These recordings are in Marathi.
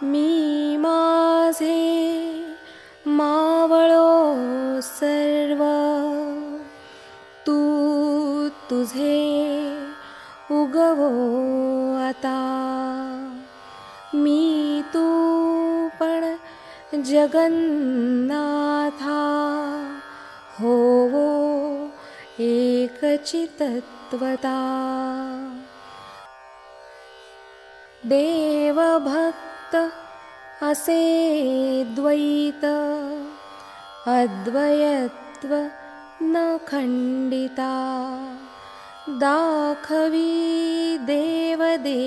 मी माझे मावळो सर्व, तू तुझे उगवो आता. मी तू पण जगन्नाथा, होवो एकचितत्वता. देवभक्त असे द्वैत, अद्वयत्व न खंडिता. दाखवी देवदेवेशा,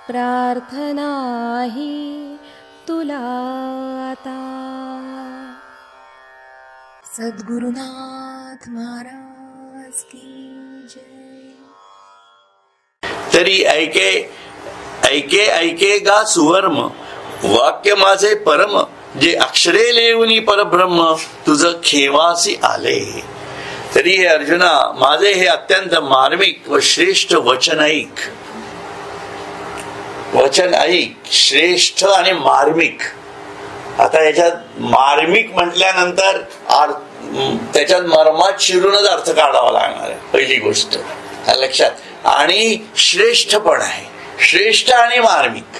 प्रार्थना ही तुला आता. सद्गुरुनाथ महाराज की जय. तरी ऐके ऐके ऐके गा सुवर्म, वाक्य माझे परम. जे अक्षरे लेवनी परब्रह्म, तुझ खेवासी आले. तरी हे अर्जुना, माझे हे अत्यंत मार्मिक व श्रेष्ठ वचन ऐक. वचन ऐक, श्रेष्ठ आणि मार्मिक. आता याच्यात मार्मिक म्हटल्यानंतर त्याच्यात मर्मात शिरूनच अर्थ काढावा लागणार आहे, पहिली गोष्ट लक्षात. आणि श्रेष्ठ पण आहे, श्रेष्ठ आणि मार्मिक.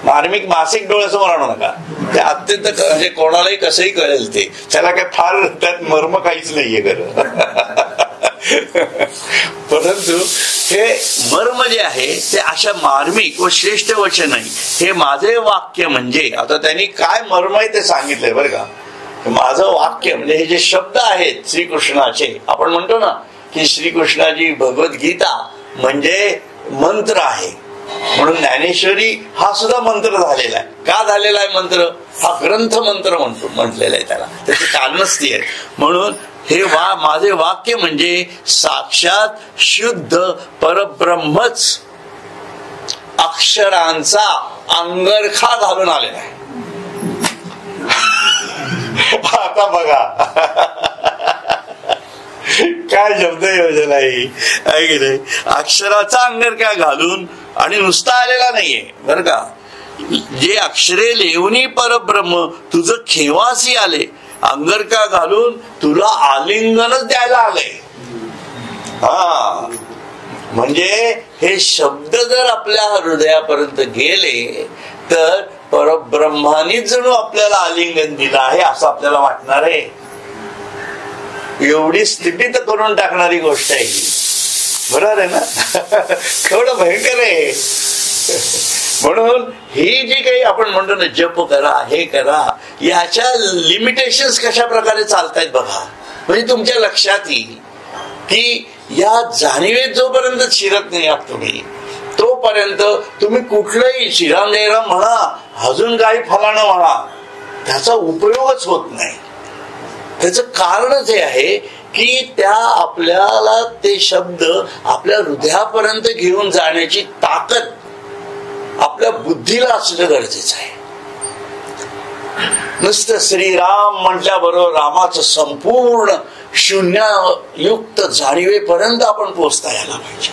मार्मिक मासिक डोळ्यासमोर आणू नका, ते अत्यंत म्हणजे कोणालाही कसंही कळेल ते, त्याला काय फार त्यात मर्म काहीच नाहीये खरं. परंतु हे मर्म जे आहे ते अशा मार्मिक व श्रेष्ठ वचन आहे. हे माझे वाक्य म्हणजे, आता त्यांनी काय मर्म आहे ते सांगितलंय बरं का. माझं वाक्य म्हणजे हे जे शब्द आहेत श्रीकृष्णाचे, आपण म्हणतो ना की श्रीकृष्णाची भगवद्गीता म्हणजे मंत्र आहे, म्हणून ज्ञानेश्वरी हा सुद्धा मंत्र झालेला आहे. का झालेला आहे मंत्र? हा ग्रंथ मंत्र म्हटलेला आहे त्याला, त्याची कारणच ती आहे. म्हणून हे माझे वाक्य म्हणजे साक्षात शुद्ध परब्रह्मच अक्षरांचा अंगरखा घालून आलेला आहे. आता बघा काय शब्द योजना आहे की नाही. अक्षराचा अंगरखा घालून, आणि नुसता आलेला नाहीये बरं का. जे अक्षरे लेवनी परब्रह्म, तुझं खेवासी आले. अंगरखा घालून तुला आलिंगनच द्यायला आलंय. हा म्हणजे हे शब्द जर आपल्या हृदयापर्यंत गेले तर परब्रह्मानीच जणू आपल्याला आलिंगन दिलं आहे असं आपल्याला वाटणार आहे. एवढी स्थिती तर करून टाकणारी गोष्ट आहे ही, बरोबर आहे ना. केवढं भयंकर आहे. म्हणून ही जी काही आपण म्हणतो ना जप करा, हे करा, याच्या लिमिटेशन्स कशा प्रकारे चालतायत बघा. म्हणजे तुमच्या लक्षात येईल की या जाणीवेत जोपर्यंत शिरत नाही आहात तुम्ही, तोपर्यंत तुम्ही कुठलंही श्रीराम जयराम म्हणा, अजून काही फलानं म्हणा, त्याचा उपयोगच होत नाही. त्याचं कारणच हे आहे की त्या आपल्याला ते शब्द आपल्या हृदयापर्यंत घेऊन जाण्याची ताकद आपल्या बुद्धीला असणं गरजेचं आहे. नुसतं श्रीराम म्हटल्याबरोबर रामाचं संपूर्ण शून्ययुक्त जाणीवेपर्यंत आपण पोहोचता यायला पाहिजे.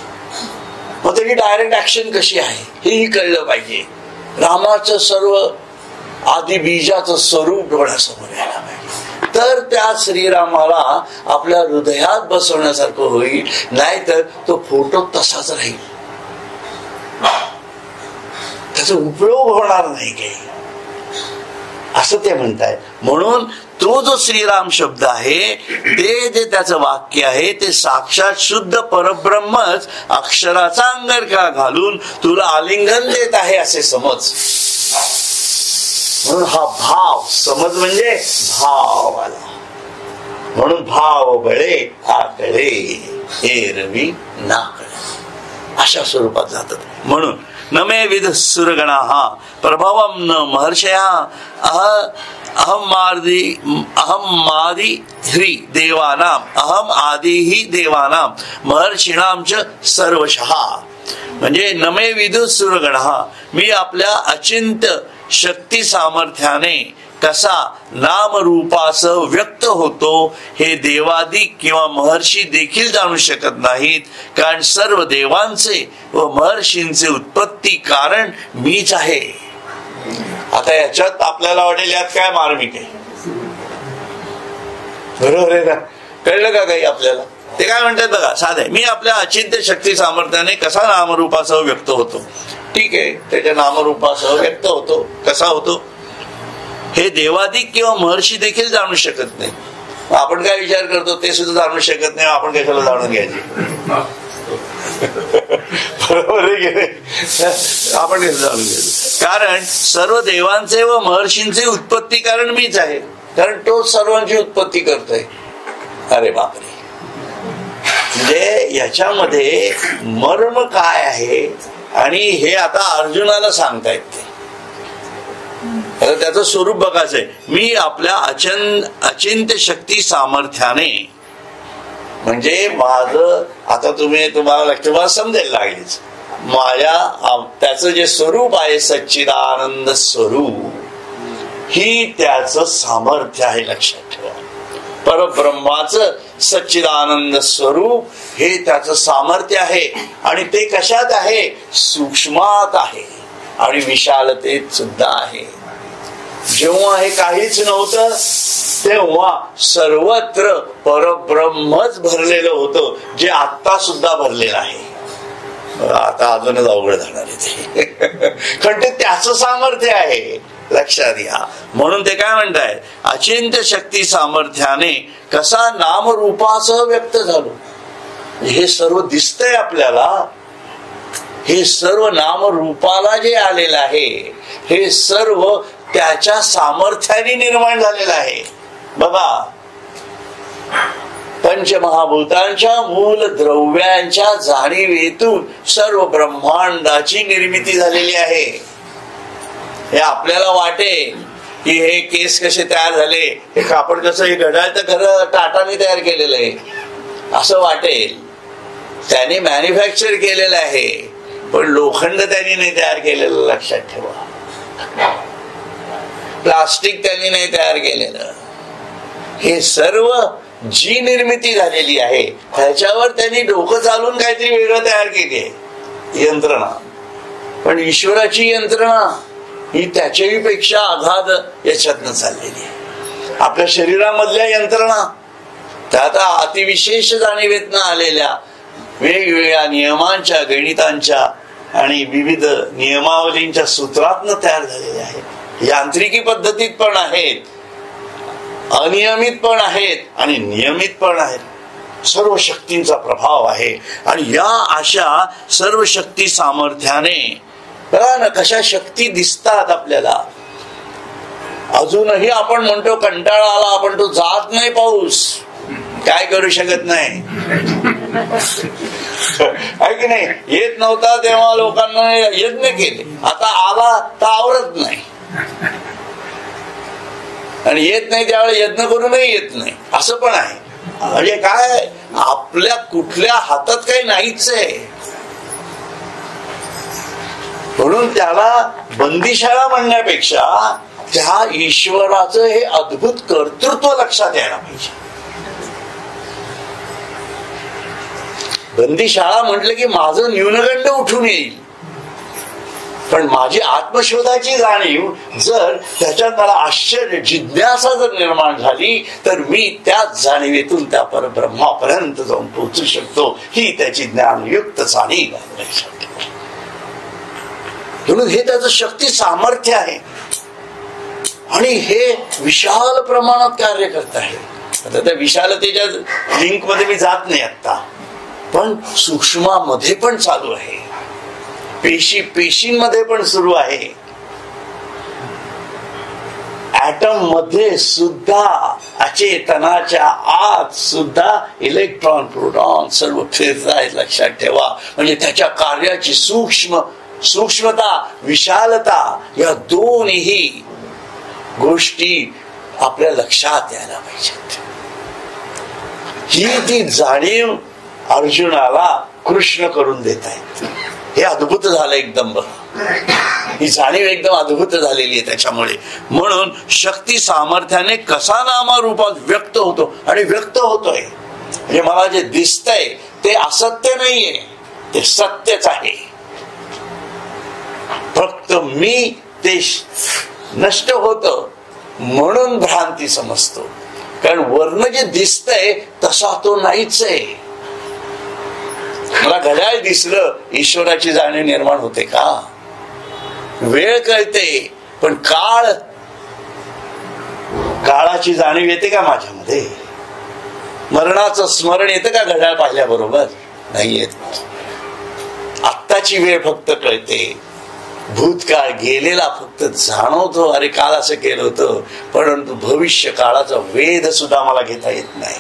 मग त्याची डायरेक्ट ऍक्शन कशी आहे हेही कळलं पाहिजे. रामाचं सर्व आदी बीजाचं स्वरूप डोळ्यासमोर यायला पाहिजे, तर त्या श्रीरामाला आपल्या हृदयात बसवण्यासारखं होईल. नाहीतर तो फोटो तसाच राहील, त्याचा उपयोग होणार नाही काही, असं ते म्हणताय. म्हणून तो जो श्रीराम शब्द आहे ते जे त्याचं वाक्य आहे ते साक्षात शुद्ध परब्रह्मच अक्षराचा अंगरखा घालून तुला आलिंगन देत आहे असे समज. म्हणून हा भाव समज म्हणजे भाव आला. म्हणून भाव बळे आकळे एरवी ना कळे अशा स्वरूपात जातात. म्हणून नमे विध सुरगणाः प्रभवं न महर्षया अहम मादी ह्री देवानां अहम आदि ही देवानां महर्षीणां च सर्वशः. म्हणजे नमे विदु सुरगणः, मी आपल्या अचिंत्य शक्ती सामर्थ्याने कसा नामरूपासह व्यक्त होतो हे देवादिक किंवा महर्षी देखील जाणू शकत नाहीत, कारण सर्व देवांचे व महर्षींचे उत्पत्ती कारण मीच आहे. आता याच्यात आपल्याला वाटेल यात काय मार्मिक आहे, बरोबर आहे ना? कळलं का काही आपल्याला? ते काय म्हणतात बघा, साधे मी आपल्या अचिंत्य शक्ती सामर्थ्याने कसा नामरूपासह व्यक्त होतो. ठीक आहे, त्याच्या नामरूपासह व्यक्त होतो. कसा होतो हे देवादिक किंवा महर्षी देखील जाणू शकत नाही. आपण काय विचार करतो ते सुद्धा जाणू शकत नाही, आपण कशाला जाणून घ्यायचे? बरोबर आहे की नाही? आपण कसं जाणून घ्यायचं? कारण सर्व देवांचे व महर्षींचे उत्पत्ती कारण मीच आहे, कारण तोच सर्वांची उत्पत्ती करतोय. अरे बापरे, म्हणजे याच्यामध्ये मर्म काय आहे आणि हे आता अर्जुनाला सांगतायत ते. आता त्याचं स्वरूप बघायचंय. मी आपल्या अचिंत्य शक्ती सामर्थ्याने, म्हणजे माझं आता तुम्हाला लक्षात समजेल लागलीच, माझ्या त्याचं जे स्वरूप आहे सच्चिदानंद स्वरूप, ही त्याचं सामर्थ्य आहे. लक्षात ठेवा, परब्रह्माचं सच्चिदानंद स्वरूप हे त्याचं सामर्थ्य आहे. आणि ते कशात आहे? सूक्ष्मात आहे आणि विशालतेत सुद्धा आहे. जेव्हा हे काहीच नव्हतं तेव्हा सर्वत्र परब्रह्मच भरलेलं होतं, जे आता सुद्धा भरलेलं आहे. आता अजूनच अवघड जाणार आहे ते, कारण ते त्याचं सामर्थ्य आहे. लक्षात घ्या. म्हणून ते काय म्हणताय, अचिंत्य शक्ती सामर्थ्याने कसा नामरूपासह व्यक्त झालो. हे सर्व दिसतंय आपल्याला, हे सर्व नामरूपाला जे आलेलं आहे हे सर्व त्याच्या सामर्थ्याने निर्माण झालेलं आहे. बघा, पंचमहाभूतांच्या मूल द्रव्यांच्या जाणीवेतून सर्व ब्रह्मांडाची निर्मिती झालेली आहे. हे आपल्याला वाटे की हे केस कसे तयार झाले, हे कापड कसं, हे घड्याळ तर खरं टाटाने तयार केलेलं आहे असं वाटेल. त्याने मॅन्युफॅक्चर केलेलं आहे, पण लोखंड त्यांनी नाही तयार केलेलं. लक्षात ठेवा, प्लास्टिक त्यांनी नाही तयार केलेलं. हे सर्व जी निर्मिती झालेली आहे त्याच्यावर त्यांनी डोकं चालून काहीतरी वेगळं तयार केली आहे यंत्रणा. पण ईश्वराची यंत्रणा ही त्याच्याही पेक्षा आघाद याच्यातनं चाललेली आहे. आपल्या शरीरामधल्या यंत्रणा त्या आता अतिविशेष जाणीवेतनं आलेल्या वेगवेगळ्या नियमांच्या, गणितांच्या आणि विविध नियमावलींच्या सूत्रातनं तयार झालेल्या आहेत. यांत्रिकी पद्धतीत पण आहेत, अनियमित पण आहेत आणि नियमित पण आहेत. सर्व शक्तींचा प्रभाव आहे. आणि या अशा सर्व शक्ती सामर्थ्याने बघा ना कशा शक्ती दिसतात आपल्याला. अजूनही आपण म्हणतो कंटाळा आला, आपण तो जात नाही पाऊस, काय करू शकत नाही. आहे की नाही? येत नव्हता तेव्हा लोकांना यज्ञ केले, आता आला तर आवरत नाही, आणि येत नाही त्यावेळेला यज्ञ करूनही येत नाही असं पण आहे. म्हणजे काय, आपल्या कुठल्या हातात काही नाहीच आहे. म्हणून त्याला बंदीशाळा म्हणण्यापेक्षा त्या ईश्वराचं हे अद्भुत कर्तृत्व लक्षात यायला पाहिजे. बंदीशाळा म्हटलं की माझं न्यूनगंड उठून येईल, पण माझी आत्मशोधाची जाणीव जर त्याच्यात मला आश्चर्य, जिज्ञासा जर निर्माण झाली तर मी त्याच जाणीवेतून त्या परब्रह्मापर्यंत जाऊन पोहोचू शकतो. ही त्याची ज्ञानयुक्त जाणीव आहे. म्हणून हे त्याचं शक्ती सामर्थ्य आहे आणि हे विशाल प्रमाणात कार्य करत आहे. आता त्या विशालतेच्या लिंक मध्ये मी जात नाही आता, पण सूक्ष्मामध्ये पण चालू आहे, पेशींमध्ये पण सुरू आहे, ऍटम मध्ये सुद्धा, अचेतनाच्या आत सुद्धा इलेक्ट्रॉन प्रोटॉन सर्व फिरत आहेत. लक्षात ठेवा. म्हणजे त्याच्या कार्याची सूक्ष्मता, विशालता या दोन्ही गोष्टी आपल्या लक्षात यायला पाहिजेत. ही ती जाणीव अर्जुनाला कृष्ण करून देत आहेत. हे अद्भुत झालं एकदम. ही जाणीव एकदम अद्भुत झालेली आहे त्याच्यामुळे. म्हणून शक्ती सामर्थ्याने कसा नामरूपात व्यक्त होतो आणि व्यक्त होतोय. म्हणजे मला जे दिसतंय ते असत्य नाहीये, ते सत्यच आहे. फक्त मी ते नष्ट होत म्हणून भ्रांती समजतो. कारण वर्ण जे दिसतंय तसा तो नाहीच आहे. मला घड्याळ दिसलं, ईश्वराची जाणीव निर्माण होते का? वेळ कळते, पण काळाची जाणीव येते का माझ्यामध्ये? मरणाचं स्मरण येतं का घड्याळ पाहिल्याबरोबर? नाही येत. आत्ताची वेळ फक्त कळते, भूतकाळ गेलेला फक्त जाणवतो. अरे काल असं केलं होतं, परंतु भविष्य काळाचा वेध सुद्धा मला घेता येत नाही.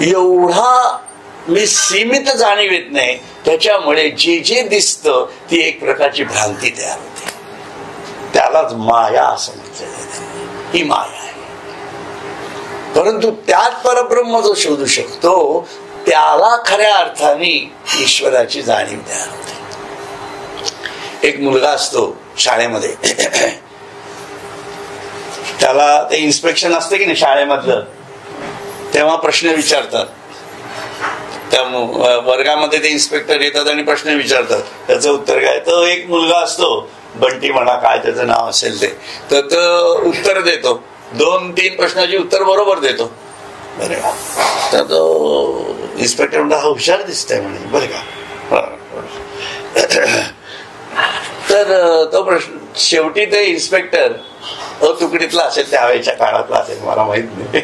एवढा मी सीमित जाणीव येत नाही. त्याच्यामुळे जे जे दिसतं ती एक प्रकारची भ्रांती तयार होते. त्यालाच माया असं म्हटलं जातं. ही माया आहे. परंतु त्यात परब्रह्म जो शोधू शकतो त्याला खऱ्या अर्थाने ईश्वराची जाणीव तयार होते. एक मुलगा असतो शाळेमध्ये, त्याला ते इन्स्पेक्शन असते की नाही शाळेमधलं, तेव्हा प्रश्न विचारतात. त्या वर्गामध्ये ते इन्स्पेक्टर येतात आणि प्रश्न विचारतात. त्याचं उत्तर काय? तर एक मुलगा असतो, बंटी म्हणा काय त्याचं नाव असेल ते, तर तो उत्तर देतो. 2-3 प्रश्नाची उत्तर बरोबर देतो. बरे तर तो इन्स्पेक्टर म्हणतो हा हुशार दिसतंय म्हणे बरं का. तर तो प्रश्न शेवटी ते इन्स्पेक्टर तुकडीतला असेल, त्या वेळेच्या काळातला असेल मला माहित नाही,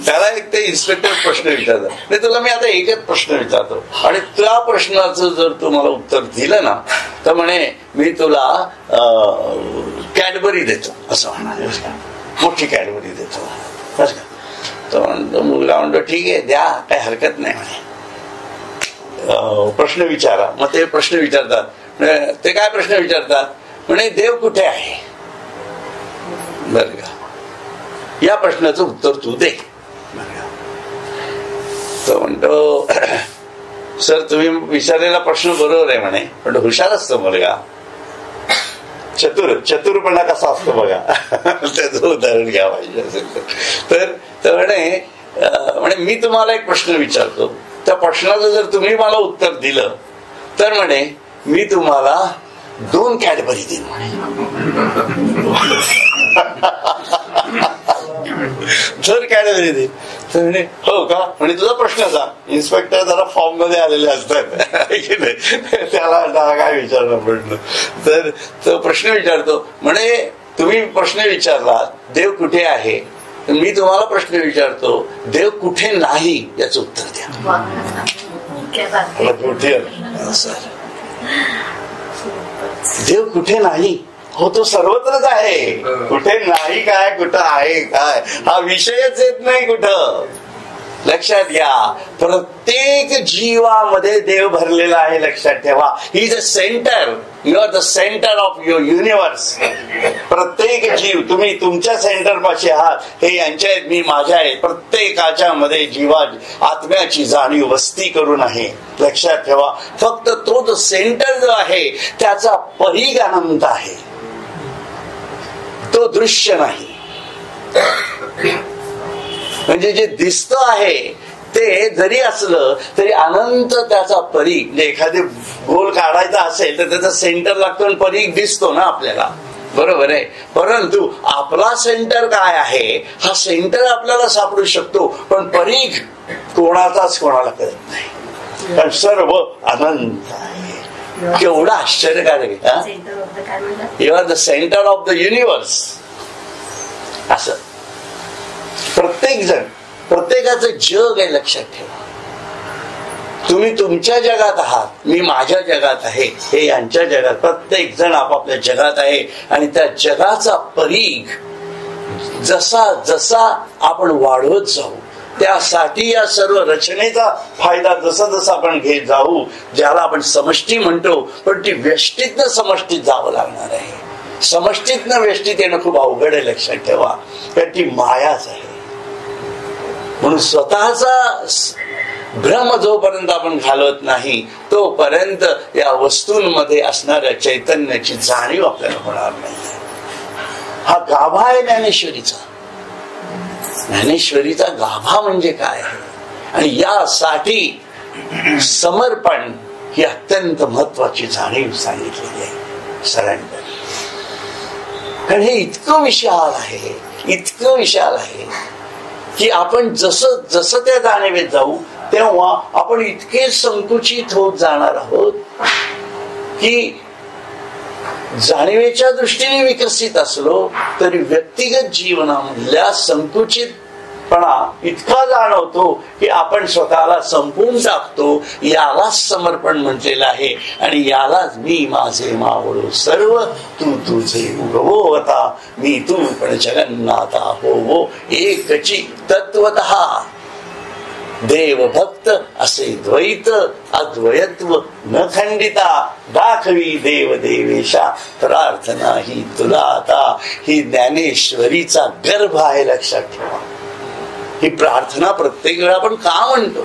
त्याला एक ते इन्स्पेक्टर प्रश्न विचारतात. नाही तुला मी आता एकच प्रश्न विचारतो आणि त्या प्रश्नाचं जर तू मला उत्तर दिलं ना तर म्हणे मी तुला कॅडबरी देतो असं म्हणाले. मोठी कॅडबरी देतो बस का. तो म्हणतो, मुलगा म्हणतो ठीक आहे द्या, काही हरकत नाही म्हणे. प्रश्न विचारा. मग ते प्रश्न विचारतात. ते काय प्रश्न विचारतात? म्हणे देव कुठे आहे बर का. या प्रश्नाचं उत्तर तू दे. तो म्हणतो सर तुम्ही विचारलेला प्रश्न बरोबर आहे म्हणे, पण हुशार असतो मुलगा, चतुरपणा कसा असतो बघा. त्याचं उदाहरण घ्या पाहिजे असेल तर म्हणे मी तुम्हाला एक प्रश्न विचारतो, त्या प्रश्नाचं जर तुम्ही मला उत्तर दिलं तर म्हणे मी तुम्हाला 2 कॅडबरी देईन म्हणे. जर कॅडबरी देईन तर म्हणे हो का. म्हणे तुझा प्रश्न सांग. इन्स्पेक्टर जरा फॉर्म मध्ये आलेले असतात त्याला काय विचारणार प्रश्न. तर तो प्रश्न विचारतो. म्हणे तुम्ही प्रश्न विचारला देव कुठे आहे, मी तुम्हाला प्रश्न विचारतो देव कुठे नाही याचं उत्तर द्या. देव कुठे नाही हो तो सर्वत्रच आहे. कुठे नाही काय, कुठं आहे काय, हा विषयच येत नाही कुठं. लक्षात घ्या, प्रत्येक जीवामध्ये देव भरलेला आहे. लक्षात ठेवा, he is a centre. You are the centre of your universe. प्रत्येक जीव तुम्ही तुमच्या सेंटर पाशी आहात. हे यांच्या आहेत, मी माझ्या आहे. प्रत्येकाच्या मध्ये जीवा आत्म्याची जाणीव वस्ती करून आहे. लक्षात ठेवा, फक्त तो जो सेंटर जो आहे त्याचा परीघ अनंत आहे, तो दृश्य नाही. म्हणजे जे दिसत आहे ते जरी असलं तरी अनंत त्याचा परीघ. म्हणजे एखादी गोल काढायचा असेल तर त्याचा सेंटर लागतो आणि परीघ दिसतो ना आपल्याला, बरोबर आहे. परंतु आपला सेंटर काय आहे हा सेंटर आपल्याला सापडू शकतो, पण परीघ कोणाचाच कोणाला कळत नाही, कारण सर्व अनंत आहे. केवढं आश्चर्यकारक आहे. You are the centre of the universe. असं प्रत्येक जण, प्रत्येकाचं जग आहे. लक्षात ठेवा, तुम्ही तुमच्या जगात आहात, मी माझ्या जगात आहे, हे यांच्या जगात. प्रत्येक जण आपापल्या जगात आहे आणि त्या जगाचा परीघ जसा जसा आपण वाढवत जाऊ त्यासाठी या सर्व रचनेचा फायदा जसा जसा आपण घेत जाऊ, ज्याला आपण समष्टी म्हणतो, पण ती व्यष्टीतनं समष्टीत जावं लागणार आहे. समष्टीतनं व्यष्टीत येणं खूप अवघड आहे. लक्षात ठेवा, कारण ती मायाच आहे. म्हणून स्वतःचा भ्रम जोपर्यंत आपण घालवत नाही तोपर्यंत या वस्तूंमध्ये असणाऱ्या चैतन्याची जाणीव आपल्याला होणार नाही. हा गाभा आहे ज्ञानेश्वरीचा. ज्ञानेश्वरीचा गाभा म्हणजे काय आणि यासाठी समर्पण ही अत्यंत महत्वाची जाणीव सांगितलेली आहे. सरेंडर. कारण हे इतकं विशाल आहे, इतकं विशाल आहे की आपण जसं जसं त्या जाणीवेत जाऊ तेव्हा आपण इतके संकुचित होत जाणार आहोत की जाणीवेच्या दृष्टीने विकसित असलो तरी व्यक्तिगत जीवनामधल्या संकुचितपणा इतका जाणवतो की आपण स्वतःला संपवून टाकतो. यालाच समर्पण म्हटलेलं आहे आणि यालाच मी माझे मावळो सर्व तू तुझे उगवता मी तू पण जगन्नाथा होवो एकची तत्वतः. देव भक्त असे द्वैत अद्वयत्व न खंडिता दाखवी देव देवेशा प्रार्थना ही तुला आता. ही ज्ञानेश्वरीचा गर्भ आहे, लक्षात ठेवा. ही प्रार्थना प्रत्येक वेळा आपण का म्हणतो?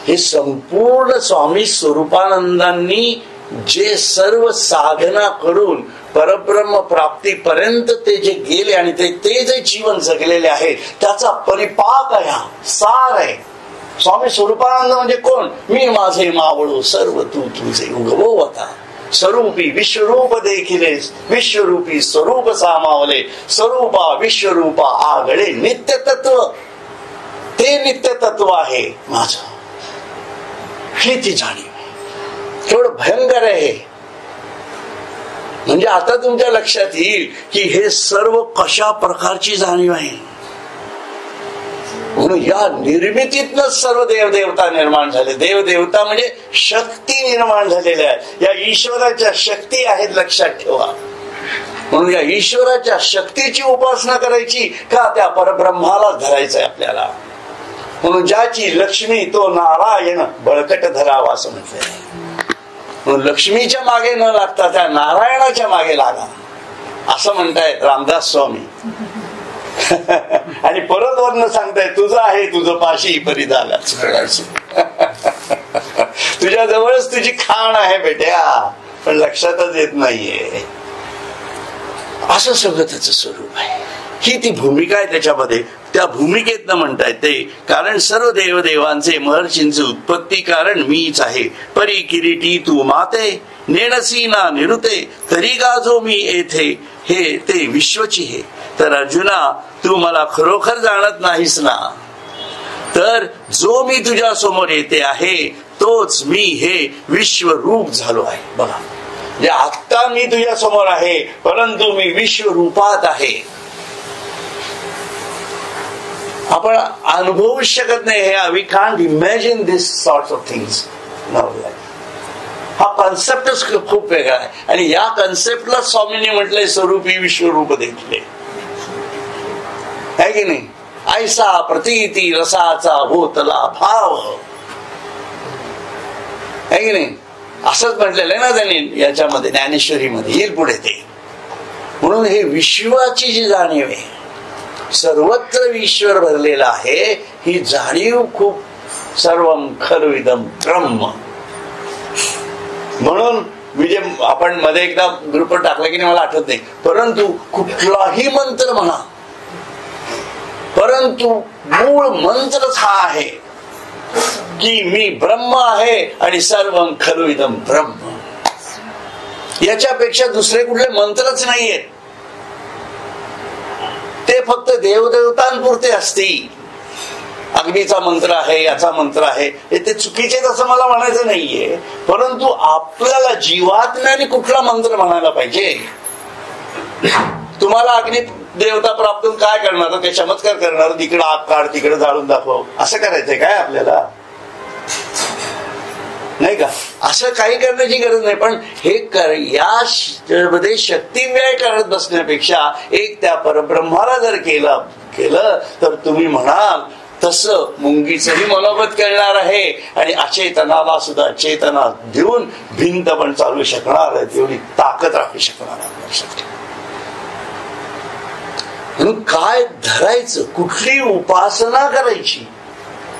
हे संपूर्ण स्वामी स्वरूपानंदांनी जे सर्व साधना करून परब्रह्म प्राप्तीपर्यंत ते जे गेले आणि ते जे जीवन जगलेले आहे त्याचा परिपाक आहे, सार आहे. स्वामी स्वरूपानंद म्हणजे कोण? मी माझे मावळो सर्व तू तुझे उगवता. स्वरूपी विश्वरूप देखिलेस विश्वरूपी स्वरूप सामावले स्वरूपा विश्वरूपा आगळे नित्य तत्व. ते नित्य तत्व आहे माझं. ही ती जाणीव आहे. केवढं भयंकर आहे. म्हणजे आता तुमच्या लक्षात येईल की हे सर्व कशा प्रकारची जाणीव आहे. म्हणून या निर्मितीतनच सर्व देवदेवता निर्माण झाले. देवदेवता म्हणजे शक्ती निर्माण झालेल्या आहेत. या ईश्वराच्या शक्ती आहेत, लक्षात ठेवा. म्हणून या ईश्वराच्या शक्तीची उपासना करायची का त्या परब्रह्माला धरायचंय आपल्याला. म्हणून ज्याची लक्ष्मी तो नारायण बळकट धरावा असं म्हटलंय. म्हणून लक्ष्मीच्या मागे न लागता त्या नारायणाच्या मागे लागा असं म्हणतायत रामदास स्वामी. आणि परत वर्ण सांगताय तुझं आहे तुझं पाशी परिधाला. तुझ्या जवळच तुझी खाण आहे बेट्या, पण लक्षातच येत नाहीये. असं सगळं त्याचं स्वरूप आहे. ही ती भूमिका आहे त्याच्यामध्ये. त्या भूमिकेत म्हणतायत ते कारण सर्व देवदेवांचे महर्षींचे उत्पत्ती कारण मीच आहे. परी किरीटी तू माते नेणसी ना निरुते तरी गाजो मी येथे हे ते विश्वची हे. तर अर्जुना तू मला खरोखर जाणत नाहीस ना, तर जो मी तुझ्या समोर येते आहे तोच मी हे विश्वरूप झालो आहे. बघा, म्हणजे आता मी तुझ्या समोर आहे परंतु मी विश्वरूपात आहे. आपण अनुभवू शकत नाही हे. We can't imagine this sorts of things now life. हा कॉन्सेप्टच खूप वेगळा आहे आणि या कॉन्सेप्टला स्वामींनी म्हटलंय स्वरूपी विश्वरूप देखील आहे की नाही. ऐसा प्रतीती रसाचा होतला भाव आहे की नाही. असंच म्हटलेलं आहे ना त्यांनी याच्यामध्ये ज्ञानेश्वरीमध्ये. येईल पुढे ते. म्हणून हे विश्वाची जी जाणीव आहे, सर्वत्र ईश्वर भरलेला आहे, ही जाणीव खूप सर्वम खलु इदं ब्रह्म. म्हणून मी जे आपण मध्ये एकदा ग्रुपवर टाकलं की नाही मला आठवत नाही, परंतु कुठलाही मंत्र म्हणा, परंतु मूळ मंत्रच हा आहे की मी ब्रह्म आहे आणि सर्वं खलु इदं ब्रह्म. याच्यापेक्षा दुसरे कुठले मंत्रच नाहीयेत. ते फक्त देवदेवतांपुरते असतील. अग्नीचा मंत्र आहे, याचा मंत्र आहे, ते चुकीचे असं मला म्हणायचं नाहीये. परंतु आपल्याला जीवात्म्याने कुठला मंत्र म्हणायला पाहिजे. तुम्हाला अग्नी देवता प्राप्त काय करणार, ते चमत्कार करणार, तिकडे आग काढ तिकडे जाळून दाखव असं करायचंय काय आपल्याला, नाही का. असं काही करण्याची गरज नाही. पण हे यामध्ये शक्ती व्यय करत बसण्यापेक्षा एक त्या परब्रह्माला जर केलं तर तुम्ही म्हणाल तसं मुंगीचंही मनोगत करणार आहे आणि अचेतनाला सुद्धा चेतना देऊन भिंत पण चालू शकणार आहे, तेवढी ताकद राखू शकणार आहे. म्हणून काय धरायचं, कुठली उपासना करायची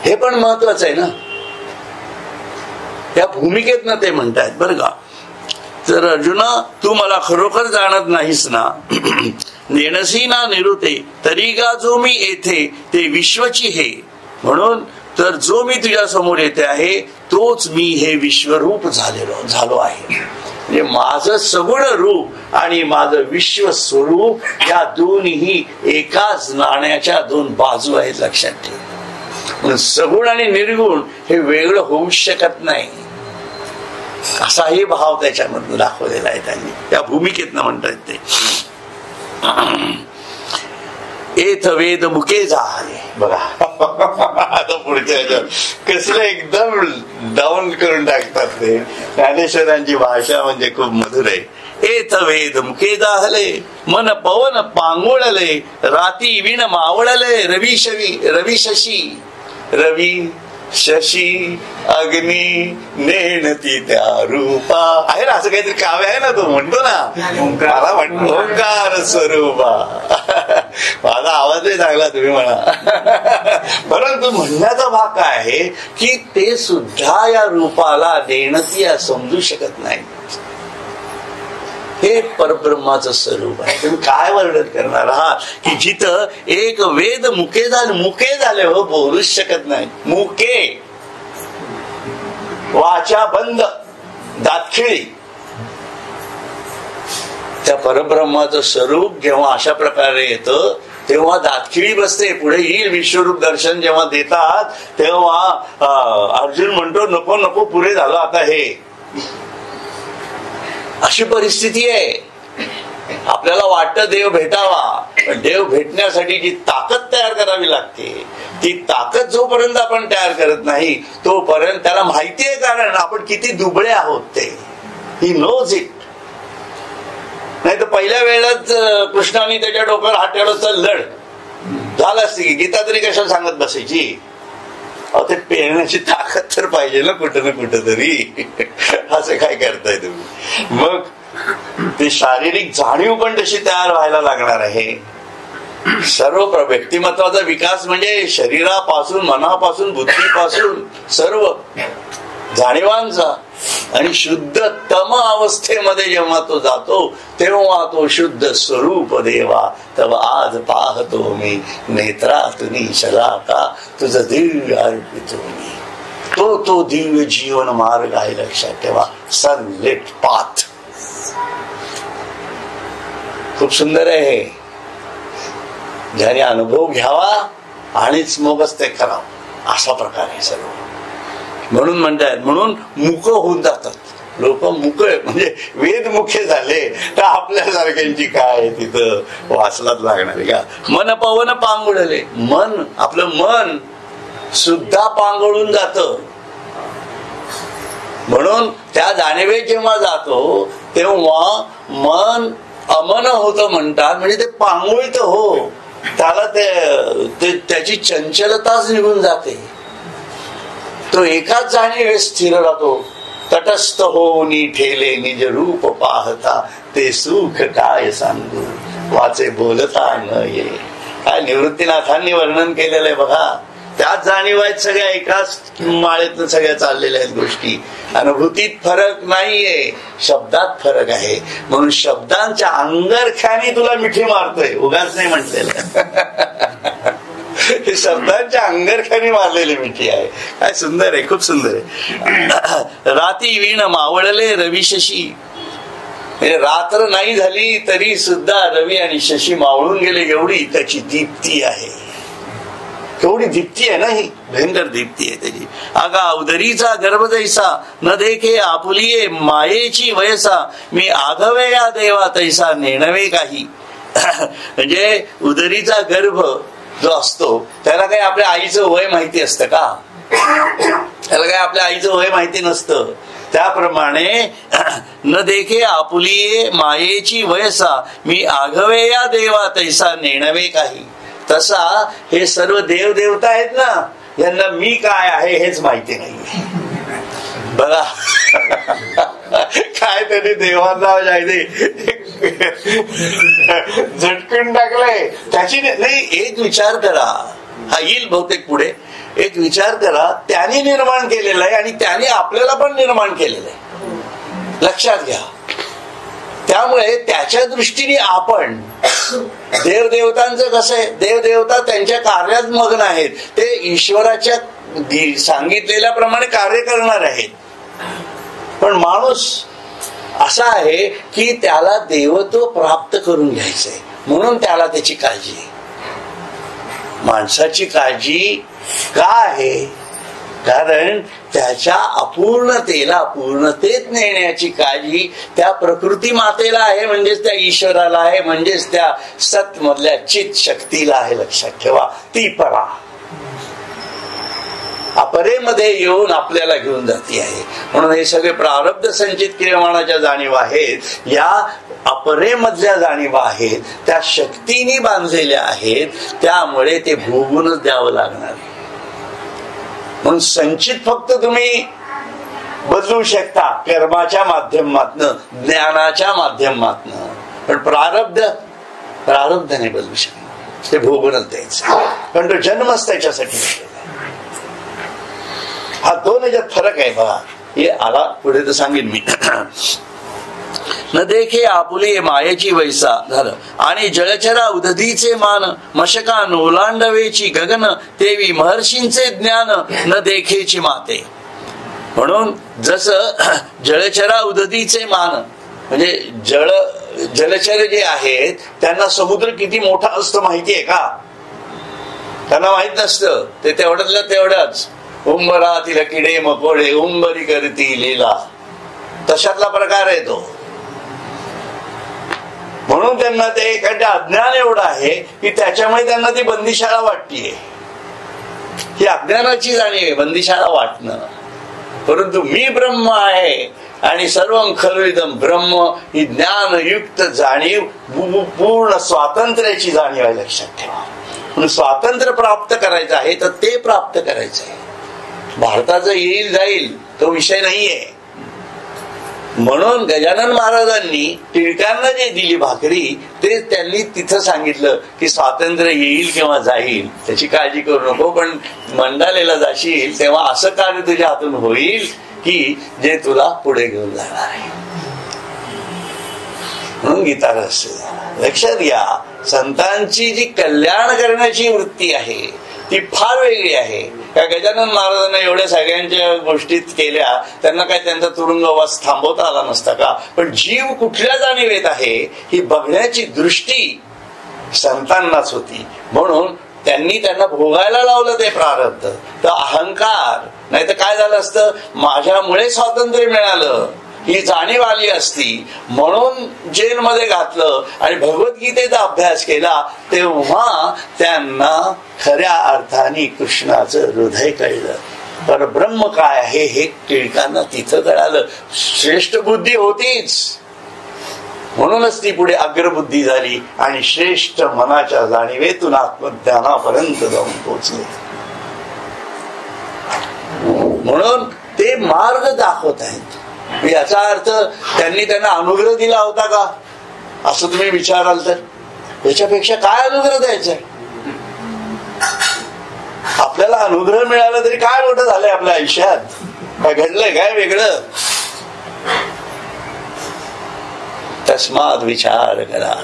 हे पण महत्वाचं आहे ना. या भूमिकेत ना ते म्हणतायत बरं का. तर अर्जुना तू मला खरोखर जाणत नाहीस ना. नेणसी ना निरुते तरी गा जो मी येथे ते विश्वची हे. म्हणून तर जो मी तुझ्या समोर येते आहे तोच मी हे विश्वरूप झालो आहे. म्हणजे माझं सगुण रूप आणि माझं विश्व स्वरूप या दोन्ही एकाच नाण्याच्या दोन बाजू आहेत, लक्षात ठेव. म्हणून सगुण आणि निर्गुण हे वेगळं होऊ शकत नाही, असाही भाव त्याच्यामधून दाखवलेला आहे त्यांनी. त्या भूमिकेतनं म्हणतात ते. एथ वेद मुके झाले बघा. आता पुढच्या कसलं एकदम डाऊन करून टाकतात ते. ज्ञानेश्वरांची भाषा म्हणजे खूप मधुर आहे. एथ वेद मुके जाहले मन पवन पांगोळले राती विण मावळले रवी शशी रवी शशी अग्नी नेणती त्या रूपा. आहे ना असं काहीतरी काव्य आहे ना, तो म्हणतो ना मला म्हणतो ओंकार स्वरूपा. माझा आवाज नाही चांगला तुम्ही म्हणा, परंतु म्हणण्याचा भाग काय आहे की ते सुद्धा या रूपाला नेणती समजू शकत नाही. हे परब्रह्माचं स्वरूप आहे. तुम्ही काय वर्णन करणार आहात की जिथं एक वेद मुके झाले हो, बोलूच शकत नाही. मुके वाचा बंद दातखिळी. त्या परब्रह्माचं स्वरूप जेव्हा अशा प्रकारे येतं तेव्हा दातखिळी बसते. पुढे येईल विश्वरूप दर्शन जेव्हा देतात तेव्हा अर्जुन म्हणतो नको नको पुरे झालं आता हे. अशी परिस्थिती आहे. आपल्याला वाटतं देव भेटावा, पण देव भेटण्यासाठी जी ताकद तयार करावी लागते ती ताकद जोपर्यंत आपण तयार करत नाही तोपर्यंत त्याला माहिती आहे, कारण आपण किती दुबळे आहोत ते. He knows it. नाही तर पहिल्या वेळेलाच कृष्णाने त्याच्या डोक्यावर हात ठेवला तर लढ झालं असते की गीता तरी कशाला सांगत बसायची. ते पेरण्याची ताकद तर पाहिजे ना कुठं तरी. असं काय करताय तुम्ही. मग ती शारीरिक जाणीव पण तशी तयार व्हायला लागणार आहे. सर्व व्यक्तिमत्वाचा विकास म्हणजे शरीरापासून मनापासून बुद्धीपासून सर्व जाणीवांचा. आणि शुद्ध तम अवस्थेमध्ये जेव्हा तो जातो तेव्हा तो शुद्ध स्वरूप देवा तव आज पाहतो मी नेत्रातुनी शलाका तुझं दिव्य अर्पितो मी. तो दिव्य जीवन मार्ग आहे, लक्षात ठेवा. Sunlit path. खूप सुंदर आहे. ज्याने अनुभव घ्यावा आणिच मगच ते करावं, असा प्रकार आहे सर्व. म्हणून म्हणतात, म्हणून मुक होऊन जातात लोक. मुक म्हणजे वेद मुखे झाले तर आपल्यासारख्यांची काय तिथं वाचलाच लागणार का. मन पवन पांगुळले. मन आपलं मन सुद्धा पांगळून जात. म्हणून त्या जाणीवेत जेव्हा जातो तेव्हा मन अमन होतं म्हणतात. म्हणजे ते पांगुळत हो, त्याला त्याची चंचलताच निघून जाते. तो एकाच जाणीवे स्थिर राहतो. तटस्थ होऊनी ठेले निज रूप पाहता ते सुख काय सांगू वाचे बोलता न ये. काय निवृत्तीनाथांनी वर्णन केलेलं आहे बघा. त्याच जाणीव आहेत सगळ्या, एकाच माळेतून सगळ्या चाललेल्या आहेत गोष्टी. अनुभूतीत फरक नाहीये, शब्दात फरक आहे. म्हणून शब्दांच्या अंगरख्याने तुला मिठी मारतोय, उगाच नाही म्हटलेलं. शब्दांच्या अंगरख्याने मारलेली मिठी आहे. काय सुंदर आहे, खूप सुंदर आहे. राती वीण मावळले रवी शशी. म्हणजे रात्र नाही झाली तरी सुद्धा रवी आणि शशी मावळून गेले, एवढी त्याची दीप्ती आहे. केवढी दीप्ती आहे ना ही, भयंकर दीप्ती आहे त्याची. आगा उदरीचा गर्भ जैसा न देखे आपुलिये मायेची वयसा मी आघवे या देवा तैसा नेणवे काही. म्हणजे उदरीचा गर्भ जो असतो त्याला काही आपल्या आईचं वय माहिती असतं का. त्याला काही आपल्या आईचं वय माहिती नसतं. त्याप्रमाणे न देखे आपुलिये मायेची वयसा मी आघवे या देवा तैसा नेणवे काही. तसा हे सर्व देवदेवता आहेत ना, यांना मी काय आहे हेच माहिती नाही बघा. काय तरी देवांना झटकून टाकलंय त्याची. नाही, एक विचार करा, हा येईल बहुतेक पुढे. एक विचार करा, त्याने निर्माण केलेलं आहे आणि त्याने आपल्याला पण निर्माण केलेलं आहे, लक्षात घ्या. त्यामुळे त्याच्या दृष्टीने आपण देवदेवतांचं कसं आहे, देवदेवता त्यांच्या कार्यात मग्न आहेत, ते ईश्वराच्या सांगितलेल्याप्रमाणे कार्य करणार आहेत. पण माणूस असा आहे की त्याला देवत्व प्राप्त करून घ्यायचंय, म्हणून त्याला त्याची काळजी आहे. माणसाची काळजी का आहे? कारण त्याच्या अपूर्णतेला पूर्णतेत नेण्याची काळजी त्या प्रकृती मातेला आहे, म्हणजेच त्या ईश्वराला आहे, म्हणजेच त्या सत मधल्या चित शक्तीला आहे. लक्षात ठेवा, ती परा अपरेमध्ये येऊन आपल्याला घेऊन जाती आहे. म्हणून हे सगळे प्रारब्ध संचित क्रियमाणाच्या जाणीवा आहेत, या अपरेमधल्या जाणीवा आहेत, त्या शक्तीने बांधलेल्या आहेत. त्यामुळे ते भोगूनच द्यावं लागणार आहे. म्हणून संचित फक्त तुम्ही बदलू शकता कर्माच्या माध्यमातनं, ज्ञानाच्या माध्यमातनं, पण प्रारब्ध नाही बदलू शकणार. ते भोगूनच द्यायचं, कारण तो जन्मच त्याच्यासाठी. हा दोन ह्याच्यात फरक आहे बघा. हे आला पुढे तर सांगेन मी. न देखे आपुले मायेची वैसा झालं. आणि जळचरा उदधीचे मान, मशका ओलांडवेची गगन, तेवी महर्षींचे ज्ञान न देखेची माते. म्हणून जसं जळचरा उदधीचे मान, म्हणजे जलचर जे आहेत त्यांना समुद्र किती मोठा असतो माहितीये का? त्यांना माहित नसतं. ते तेवढ्यातलं तेवढंच. उंबरातील किडे मकोडे उंबरी करती लीला, तशातला प्रकार आहे तो. म्हणून त्यांना ते एखाद्या अज्ञान एवढं आहे की त्याच्यामुळे त्यांना ती बंदिशाळा वाटतीये. ही अज्ञानाची जाणीव आहे, बंदिशाळा वाटणं. परंतु मी ब्रह्म आहे आणि सर्वं खलुइदं ब्रह्म, ही ज्ञानयुक्त जाणीव पूर्ण स्वातंत्र्याची जाणीव आहे. लक्षात ठेवा. म्हणून स्वातंत्र्य प्राप्त करायचं आहे तर ते प्राप्त करायचं आहे. भारताचं येईल जाईल तो विषय नाहीये. म्हणून गजानन महाराजांनी टिळकांना जे दिली भाकरी, ते त्यांनी तिथं सांगितलं की स्वातंत्र्य येईल किंवा जाईल त्याची काळजी करू नको, पण मंडालेला जाशील तेव्हा असं कार्य तुझ्या हातून होईल की जे तुला पुढे घेऊन जाणार आहे. म्हणून गीता रहस्य लक्षात घ्या. संतांची जी कल्याण करण्याची वृत्ती आहे ती फार वेगळी आहे. त्या गजानन महाराजांना एवढ्या सगळ्यांच्या गोष्टीत केल्या, त्यांना काय त्यांचा तुरुंगवास थांबवता आला नसता का? पण जीव कुठल्या जाणीवेत आहे ही बघण्याची दृष्टी संतांनाच होती. म्हणून त्यांनी त्यांना भोगायला लावलं ते प्रारब्ध. तर अहंकार नाही तर काय झालं असतं, माझ्यामुळे स्वातंत्र्य मिळालं ही जाणीव आली असती, म्हणून जेलमध्ये घातलं आणि भगवद्गीतेचा अभ्यास केला, तेव्हा त्यांना खऱ्या अर्थाने कृष्णाचं हृदय कळलं. तर ब्रह्म काय आहे हे टिळकांना तिथं कळालं. श्रेष्ठ बुद्धी होतीच, म्हणूनच ती पुढे अग्रबुद्धी झाली आणि श्रेष्ठ मनाच्या जाणीवेतून आत्मज्ञानापर्यंत जाऊन पोहोचले. म्हणून ते मार्ग दाखवत आहेत. याचा अर्थ त्यांनी त्यांना अनुग्रह दिला होता का असं तुम्ही विचाराल तर याच्यापेक्षा काय अनुग्रह द्यायचा? आपल्याला अनुग्रह मिळाला तरी काय मोठं झालंय आपल्या आयुष्यात? काय घडलंय काय वेगळं? तस्मात विचार करा.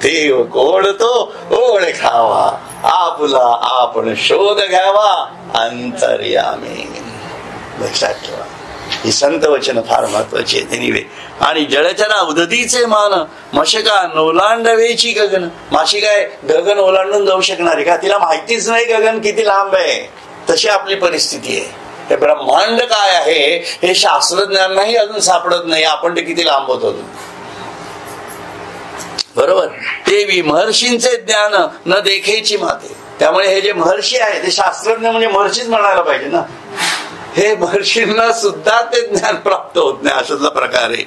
देव कोण तो ओळखावा, आपला आपण शोध घ्यावा अंतर्यामी. लक्षात ठेवा, ही संत वचन फार महत्वाची आहेत. एनिवे, आणि जळचरा उदधीचे मान, मशका ओलांडवेची गगन. माशी काय गगन ओलांडून जाऊ शकणार आहे का? तिला माहितीच नाही गगन किती लांब आहे. तशी आपली परिस्थिती आहे. हे ब्रह्मांड काय आहे हे शास्त्रज्ञांनाही अजून सापडत नाही. आपण ते किती लांब होतो. बरोबर. तेवी महर्षींचे ज्ञान न देखेची माते. त्यामुळे हे जे महर्षी आहे ते शास्त्रज्ञ म्हणजे महर्षीच म्हणायला पाहिजे ना. हे महर्षींना सुद्धा ते ज्ञान प्राप्त होत नाही. अशातला प्रकार आहे.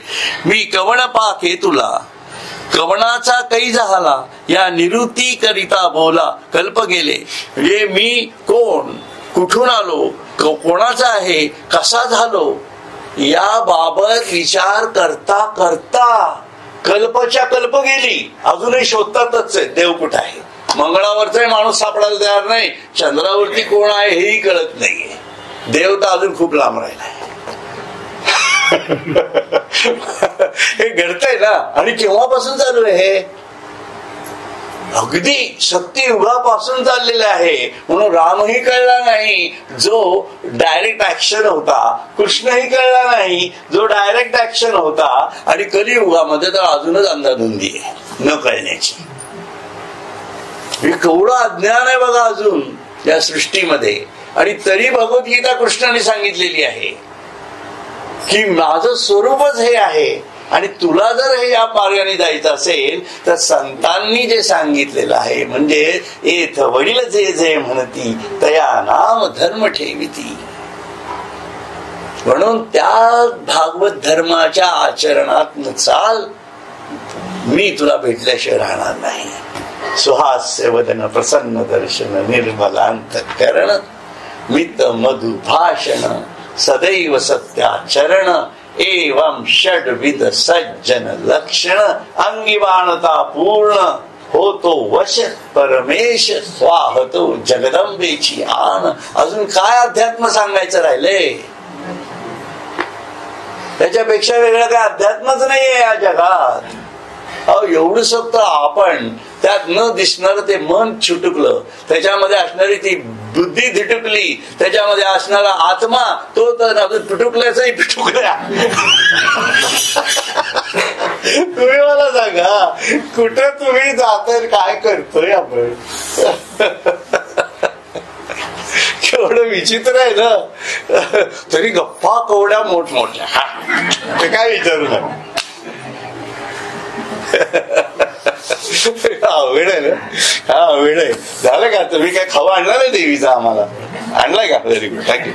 मी कवण पाके तुला, कवणाचा कै झाला या निवृत्ती करिता बोला कल्प गेले. म्हणजे मी कोण, कुठून आलो, कोणाचा आहे, कसा झालो याबाबत विचार करता करता कल्पच्या कल्प गेली. अजूनही शोधतातच देव कुठं आहे. मंगळावरचाही माणूस सापडायला तयार नाही, चंद्रावरती कोण आहे हेही कळत नाहीये. देवता अजून खूप लांब राहिलाय. हे घडतंय ना. आणि केव्हापासून चालू आहे हे? अगदी सत्ययुगापासून चाललेलं आहे. म्हणून रामही कळला नाही जो डायरेक्ट ऍक्शन होता, कृष्णही कळला नाही जो डायरेक्ट ऍक्शन होता, आणि कलियुगामध्ये तर अजूनच अंधाधुंदी आहे न कळण्याची. हे केवढं अज्ञान आहे बघा अजून या सृष्टीमध्ये. आणि तरी भगवद्गीता कृष्णाने सांगितलेली आहे की माझं स्वरूपच हे आहे, आणि तुला जर हे या मार्गाने जायचं असेल तर संतांनी जे सांगितलेलं आहे, म्हणजे एथ वडील जे जे म्हणती तया नाम धर्म ठेविती. म्हणून त्या भागवत धर्माच्या आचरणात चाल, मी तुला भेटल्याशिवाय राहणार नाही. सुहास्य वदन प्रसन्न दर्शन निर्मलांतकरण मित मधु भाषण सदैव सत्याचरण एवं षड्विध सज्जन लक्षण अंगिबाणता पूर्ण होतो वश परमेश स्वाहतो जगदंबेची आन. अजून काय अध्यात्म सांगायचं राहिलंय? त्याच्यापेक्षा वेगळं काय अध्यात्मच नाहीये या जगात. एवढं सगळं आपण त्यात न दिसणार ते मन छुटकलं, त्याच्यामध्ये असणारी ती बुद्धी धिटुकली, त्याच्यामध्ये असणारा आत्मा तो तर पिटुकल्याचाही पिटुकल्या. तुम्ही मला सांगा कुठे तुम्ही जाताय, काय करतोय आपण? केवढं विचित्र आहे ना. तरी गप्पा केवढ्या मोठमोठ्या, ते काय विचारू नका. अवघड आहे ना. हा अवघड आहे. झालं का? तुम्ही काय खाऊ आणला नाही देवीचा? आम्हाला आणलाय का? Very good, thank you.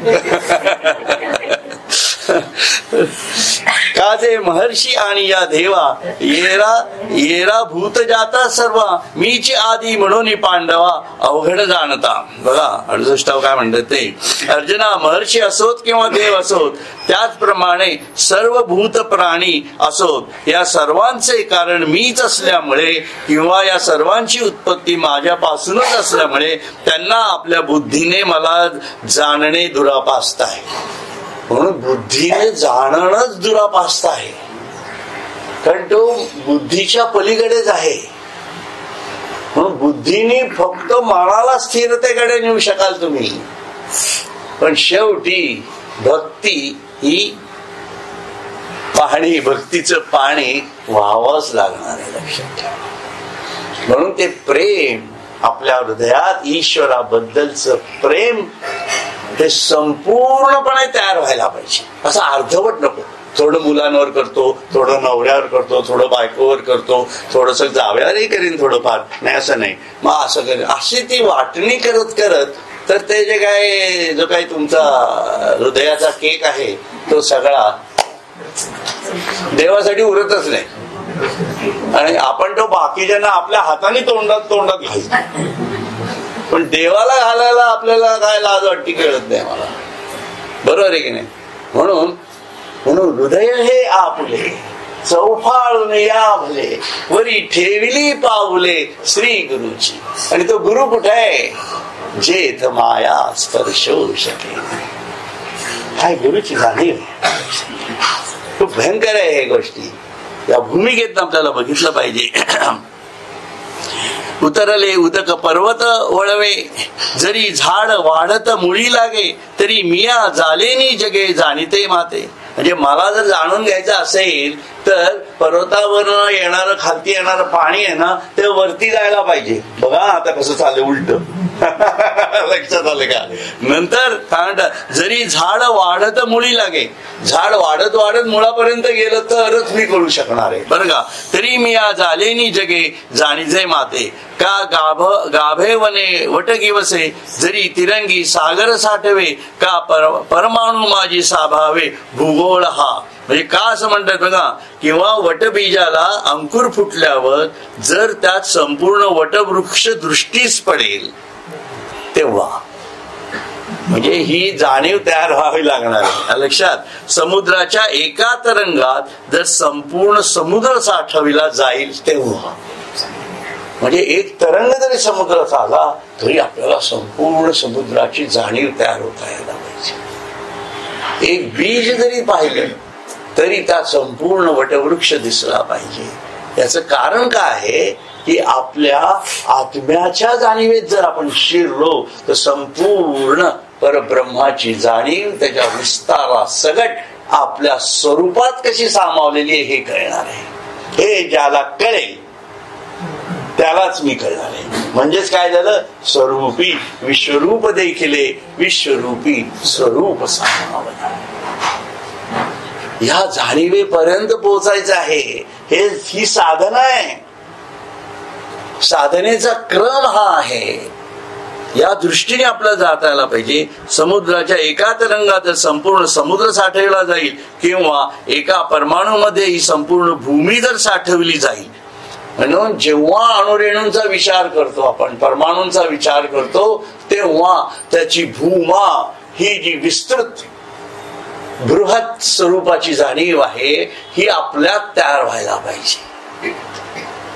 का जे महर्षी आणि या देवा येरा भूत जाता सर्व मीच आधी म्हणून पांडवा अवघड जाणता. बघा 68 काय म्हणतात ते, अर्जुना महर्षी असोत किंवा देव असोत, त्याचप्रमाणे सर्व भूत प्राणी असोत, या सर्वांचे कारण मीच असल्यामुळे किंवा या सर्वांची उत्पत्ती माझ्यापासूनच असल्यामुळे त्यांना आपल्या बुद्धीने मला जाणणे दुरापास्त आहे. म्हणून बुद्धीने जाणणंच दुरापास्त आहे, कारण तो बुद्धीच्या पलीकडेच आहे. म्हणून बुद्धीने फक्त मनाला स्थिरतेकडे नेऊ शकाल तुम्ही, पण शेवटी भक्ती ही पाणी, भक्तीचं पाणी व्हावंच लागणार आहे, लक्षात ठेवा. म्हणून ते प्रेम आपल्या हृदयात ईश्वराबद्दलचं प्रेम हे संपूर्णपणे तयार व्हायला पाहिजे. असं अर्धवट नको. थोडं मुलांवर करतो, थोडं नवऱ्यावर करतो, थोडं बायकोवर करतो, थोडस जावयावरही करीन थोडंफार, नाही असं नाही, मग असं करेन, अशी ती वाटणी करत करत तर ते जे काय जो काही तुमचा हृदयाचा केक आहे तो सगळा देवासाठी उरतच नाही. आणि आपण तो बाकीच्यांना आपल्या हाताने तोंडात घालतो, पण देवाला घालायला आपल्याला काय लाज वाटती कळत नाही मला. बरोबर आहे की नाही? म्हणून हृदय हे आपुले चौफाळून या भले वरी ठेविली पाऊले श्री गुरुची. आणि तो गुरु कुठे आहे? जेथ माया स्पर्शो शके. काय गुरुची जाणीव खूप भयंकर आहे. हे गोष्टी या भूमिकेत आपल्याला बघितलं पाहिजे. उतरले उदक पर्वत वळवे, जरी झाड वाढत मुळी लागे, तरी मिया जालेनी जगे जाणीते माते. म्हणजे मला जर जाणून घ्यायचं असेल तर पर्वतावर येणारं खालती येणारं पाणी आहे ना, ते वरती जायला पाहिजे. बघा आता कसं चाललंय उलट. लक्षात आलं का? नंतर जरी झाड वाढत मुळी लागे, झाड वाढत वाढत मुळापर्यंत गेलं तरच मी करू शकणार आहे, बरं का. तरी मी या जालेनी जगे जाणीजे माते, का गाभे वने वटगी वसे, जरी तिरंगी सागर साठवे, का परमाणू माझी साभावे भूगोळ हा. म्हणजे का असं म्हणतात बघा, किंवा वटबीजाला अंकुर फुटल्यावर जर त्यात संपूर्ण वटवृक्ष दृष्टीस पडेल तेव्हा, म्हणजे ही जाणीव तयार व्हावी लागणार आहे. लक्षात, समुद्राच्या एका तरंगात जर संपूर्ण समुद्र साठविला जाईल तेव्हा, म्हणजे एक तरंग जरी समुद्रात आला तरी आपल्याला संपूर्ण समुद्राची जाणीव तयार होता यायला पाहिजे. एक बीज जरी पाहिलं तरी त्यात संपूर्ण वटवृक्ष दिसला पाहिजे. याचं कारण काय आहे की आपल्या आत्म्याच्या जाणीवेत जर आपण शिरलो तर संपूर्ण परब्रह्माची जाणीव त्याच्या विस्तारा सगट आपल्या स्वरूपात कशी सामावलेली आहे हे कळणार आहे. हे ज्याला कळेल त्यालाच मी कळणार आहे. म्हणजेच काय झालं, स्वरूपी विश्वरूप देखील विश्वरूपी स्वरूप सामावले. या जाणीवेपर्यंत पोहोचायचं आहे. ही साधना आहे. साधनेचा क्रम हा आहे. या दृष्टीने आपल्याला जाता यायला पाहिजे. समुद्राच्या एका तरंगात संपूर्ण समुद्र साठवला जाईल किंवा एका परमाणूमध्ये ही संपूर्ण भूमी जर साठवली जाईल. म्हणून जेव्हा अणुरेणूंचा विचार करतो आपण, परमाणूंचा विचार करतो, तेव्हा त्याची भूमा ही जी विस्तृत बृहत स्वरूपाची जाणीव आहे ही आपल्यात तयार व्हायला पाहिजे.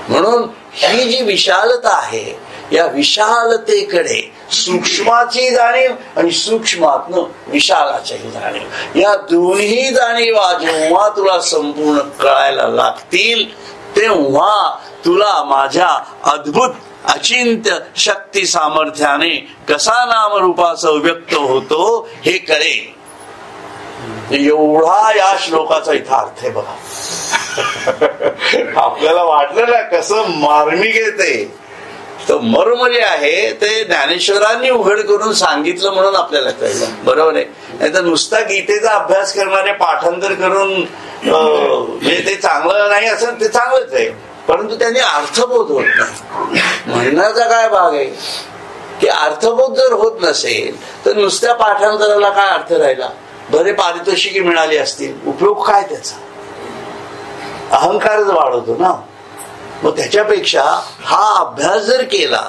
म्हणून ही जी विशालता आहे या विशालतेकडे सूक्ष्माची जाणीव आणि सूक्ष्मातनं विशालाची जाणीव, या दोन्ही जाणीवा जेव्हा तुला संपूर्ण कळायला लागतील तेव्हा तुला माझ्या अद्भुत अचिंत्य शक्ती सामर्थ्याने कसा नामरूपाचा व्यक्त होतो हे कळेल. एवढा या श्लोकाचा इथं अर्थ आहे बघा. आपल्याला वाटलं ना कसं मार्मिक येते, तर मर्म जे आहे ते ज्ञानेश्वरांनी उघड करून सांगितलं म्हणून आपल्याला कळलं. बरोबर आहे. नाही तर नुसता गीतेचा अभ्यास करणारे पाठांतर करून ते चांगलं नाही असं, ते चांगलंच आहे, परंतु त्यांनी अर्थबोध होत नाही. म्हणण्याचा काय भाग आहे की अर्थबोध जर होत नसेल तर नुसत्या पाठांतराला काय अर्थ राहिला. बरे पारितोषिके मिळाली असतील, उपयोग काय त्याचा. अहंकारच वाढवतो ना. मग त्याच्यापेक्षा हा अभ्यास जर केला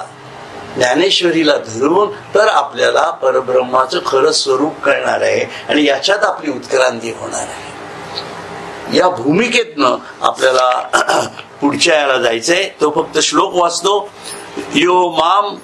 ज्ञानेश्वरीला धरून तर आपल्याला परब्रह्माचं खरं स्वरूप कळणार आहे आणि याच्यात आपली उत्क्रांती होणार आहे. या भूमिकेतनं आपल्याला पुढच्या याला जायचंय. तो फक्त श्लोक वाचतो. यो माम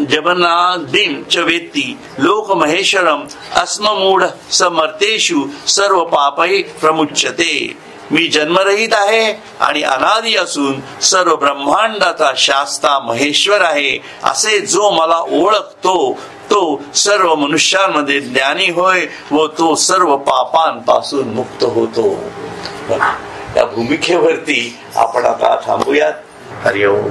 जमनादिं च वेत्ति लोक महेश्वरम अस्ममूढ समर्थेषु सर्व पापै प्रमुच्यते. मी जन्मरहित आहे आणि अनादि असून सर्व ब्रह्मांडाचा शास्ता महेश्वर आहे असे जो मला ओळखतो तो सर्व मनुष्यांमध्ये ज्ञानी होय व तो सर्व पापांपासून मुक्त होतो. या भूमिकेवरती आपण आता थांबूयात. हरिओम.